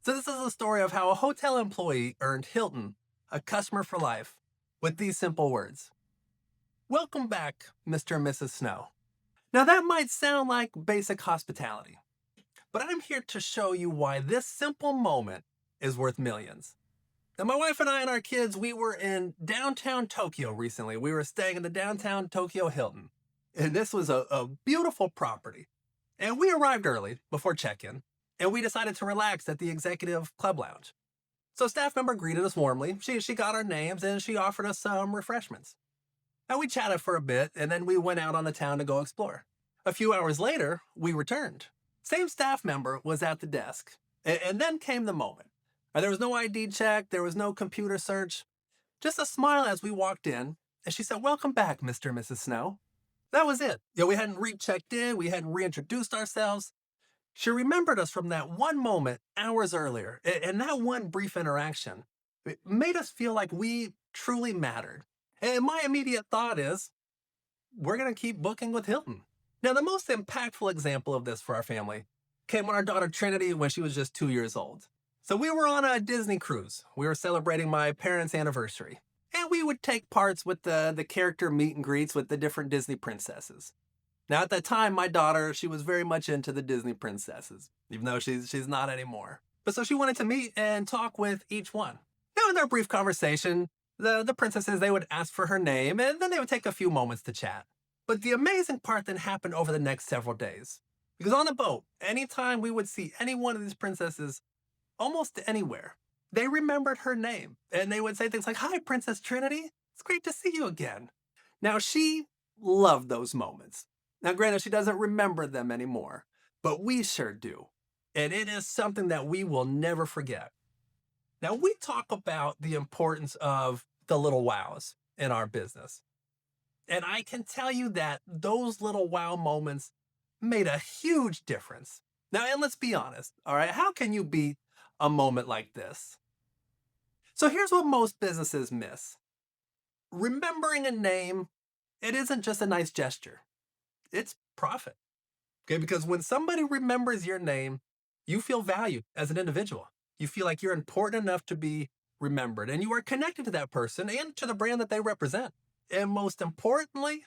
So this is a story of how a hotel employee earned Hilton a customer for life with these simple words. Welcome back, Mr. and Mrs. Snow. Now that might sound like basic hospitality, but I'm here to show you why this simple moment is worth millions. Now my wife and I and our kids, we were in downtown Tokyo recently. We were staying in the downtown Tokyo Hilton. And this was a beautiful property. And we arrived early before check-in, and we decided to relax at the executive club lounge. So a staff member greeted us warmly. She got our names and she offered us some refreshments. And we chatted for a bit, and then we went out on the town to go explore. A few hours later, we returned. Same staff member was at the desk. And then came the moment. There was no ID check, there was no computer search. Just a smile as we walked in, and she said, welcome back, Mr. and Mrs. Snow. That was it. We hadn't re-checked in, we hadn't reintroduced ourselves. She remembered us from that one moment hours earlier, and that one brief interaction. It made us feel like we truly mattered. And my immediate thought is, we're going to keep booking with Hilton. Now, the most impactful example of this for our family came when our daughter Trinity, when she was just 2 years old. So we were on a Disney cruise. We were celebrating my parents' anniversary. And we would take parts with the character meet and greets with the different Disney princesses. Now, at that time, my daughter, she was very much into the Disney princesses, even though she's not anymore. But so she wanted to meet and talk with each one. Now, in their brief conversation, the princesses, they would ask for her name, and then they would take a few moments to chat. But the amazing part then happened over the next several days. Because on the boat, anytime we would see any one of these princesses, almost anywhere, they remembered her name. And they would say things like, hi, Princess Trinity. It's great to see you again. Now, she loved those moments. Now, granted, she doesn't remember them anymore, but we sure do. And it is something that we will never forget. Now, we talk about the importance of the little wows in our business. And I can tell you that those little wow moments made a huge difference. Now, and let's be honest, all right? How can you beat a moment like this? So here's what most businesses miss. Remembering a name, it isn't just a nice gesture. It's profit. Okay, because when somebody remembers your name, you feel valued as an individual. You feel like you're important enough to be remembered, and you are connected to that person and to the brand that they represent. And most importantly,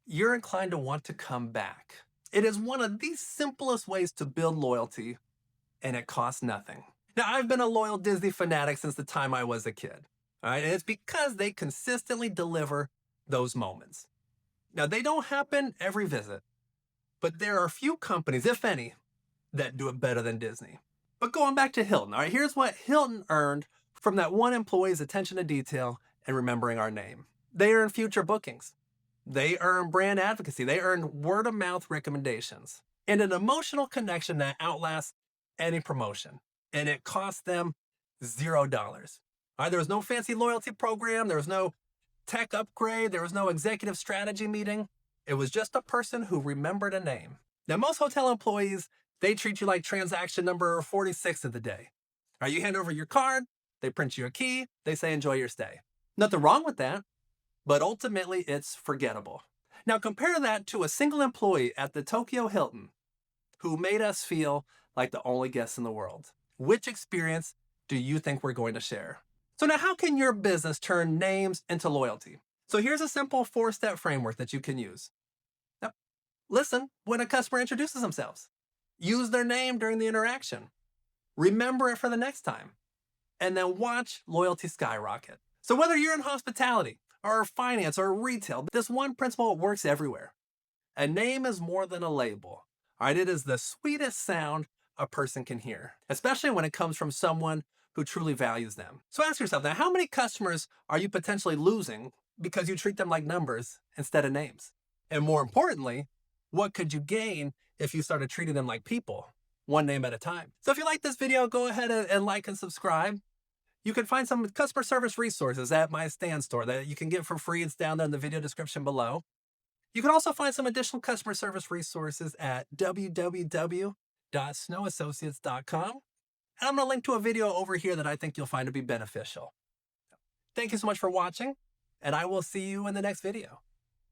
you're inclined to want to come back. It is one of the simplest ways to build loyalty, and it costs nothing. Now, I've been a loyal Disney fanatic since the time I was a kid. All right, and it's because they consistently deliver those moments. Now, they don't happen every visit, but there are few companies, if any, that do it better than Disney. But going back to Hilton, all right, here's what Hilton earned from that one employee's attention to detail and remembering our name. They earn future bookings. They earn brand advocacy. They earn word-of-mouth recommendations and an emotional connection that outlasts any promotion. And it cost them $0. All right, there was no fancy loyalty program. There was no tech upgrade. There was no executive strategy meeting. It was just a person who remembered a name. Now, most hotel employees, they treat you like transaction number 46 of the day. All right, you hand over your card, they print you a key, they say enjoy your stay. Nothing wrong with that, but ultimately it's forgettable. Now compare that to a single employee at the Tokyo Hilton who made us feel like the only guests in the world. Which experience do you think we're going to share? So now how can your business turn names into loyalty? So here's a simple 4-step framework that you can use. Now, listen when a customer introduces themselves. Use their name during the interaction. Remember it for the next time. And then watch loyalty skyrocket. So whether you're in hospitality or finance or retail, this one principle works everywhere. A name is more than a label. All right, it is the sweetest sound a person can hear, especially when it comes from someone who truly values them. So ask yourself now, how many customers are you potentially losing because you treat them like numbers instead of names? And more importantly, what could you gain if you started treating them like people, one name at a time? So if you like this video, go ahead and like and subscribe. You can find some customer service resources at my stand store that you can get for free. It's down there in the video description below. You can also find some additional customer service resources at www.snowassociates.com. And I'm going to link to a video over here that I think you'll find to be beneficial. Thank you so much for watching, and I will see you in the next video.